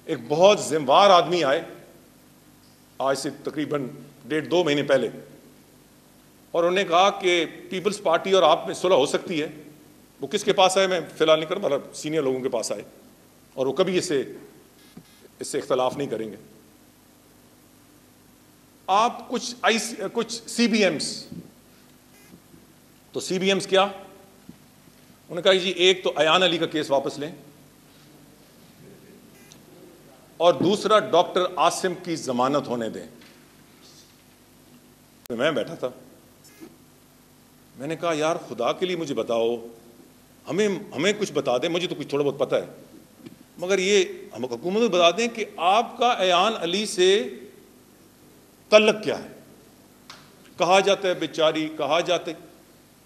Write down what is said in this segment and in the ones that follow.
ایک بہت ذمہ آدمی آئے آج سے تقریباً 1.5-2 مہینے پہلے، اور انہوں نے کہا کہ پیپلز پارٹی اور آپ میں صلح ہو سکتی ہے۔ وہ کس کے پاس آئے میں فی الحال نہیں کروں، مطلب سینئر لوگوں کے پاس آئے، اور وہ کبھی اس سے اختلاف نہیں کریں گے۔ آپ کچھ سی بی ایمز، تو سی بی ایمز کیا؟ انہوں نے کہا جی ایک تو ایان علی کا کیس واپس لیں، اور دوسرا ڈاکٹر عاصم کی ضمانت ہونے دیں۔ میں بیٹھا تھا، میں نے کہا یار خدا کے لیے مجھے بتاؤ، ہمیں کچھ بتا دیں، مجھے تو کچھ تھوڑا بہت پتہ ہے، مگر یہ ہم حکومت کو بتا دیں کہ آپ کا ایان علی سے تعلق کیا ہے۔ کہا جاتا ہے بیچاری، کہا جاتا ہے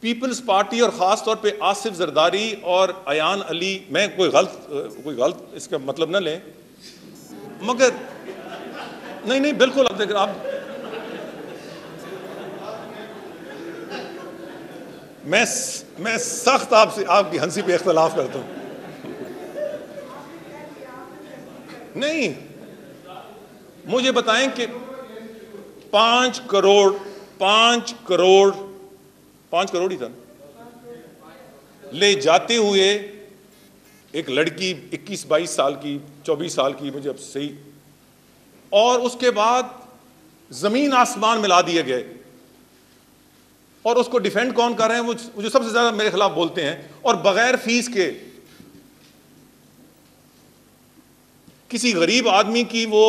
پیپلز پارٹی اور خاص طور پہ آصف زرداری اور ایان علی، میں کوئی غلط اس کا مطلب نہ لیں، مگر نہیں بالکل آپ میں سخت آپ کی ہنسی پہ اختلاف کرتا ہوں۔ نہیں، مجھے بتائیں کہ 5 کروڑ ہی تھا لے جاتے ہوئے ایک لڑکی 21-22 سال کی، 24 سال کی، مجھے اب صحیح، اور اس کے بعد زمین آسمان ملا دیے گئے، اور اس کو ڈیفینڈ کون کر رہے ہیں؟ وہ جو سب سے زیادہ میرے خلاف بولتے ہیں، اور بغیر فیس کے کسی غریب آدمی کی وہ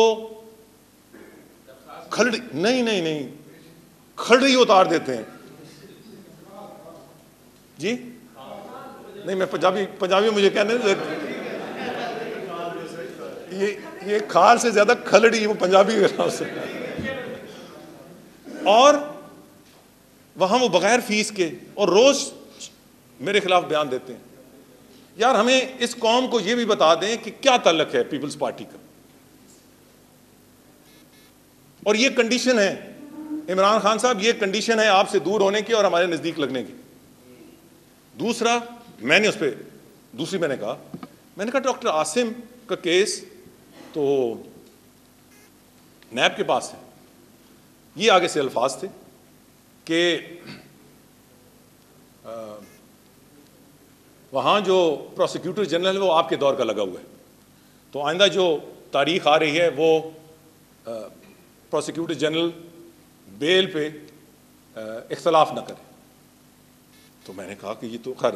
کھلڑی نہیں کھلڑی اتار دیتے ہیں جی۔ نہیں میں پنجابی مجھے کہنے یہ کھال سے زیادہ کھلڑی، وہ پنجابی کے نام سے، اور وہاں وہ بغیر فیس کے اور روز میرے خلاف بیان دیتے ہیں۔ یار ہمیں اس قوم کو یہ بھی بتا دیں کہ کیا تعلق ہے پیپلز پارٹی کا، اور یہ کنڈیشن ہے عمران خان صاحب، یہ کنڈیشن ہے آپ سے دور ہونے کی اور ہمارے نزدیک لگنے کی۔ دوسرا میں نے کہا ڈاکٹر عاصم کا کیس تو نیب کے پاس ہے۔ یہ آگے سے الفاظ تھے کہ وہاں جو پروسیکیوٹر جنرل ہے وہ آپ کے دور کا لگا ہوا ہے، تو آئندہ جو تاریخ آ رہی ہے وہ پروسیکیوٹر جنرل بیل پہ اختلاف نہ کرے۔ تو میں نے کہا کہ یہ تو خیر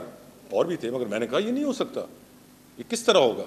اور بھی تھے، مگر میں نے کہا یہ نہیں ہو سکتا، یہ کس طرح ہوگا؟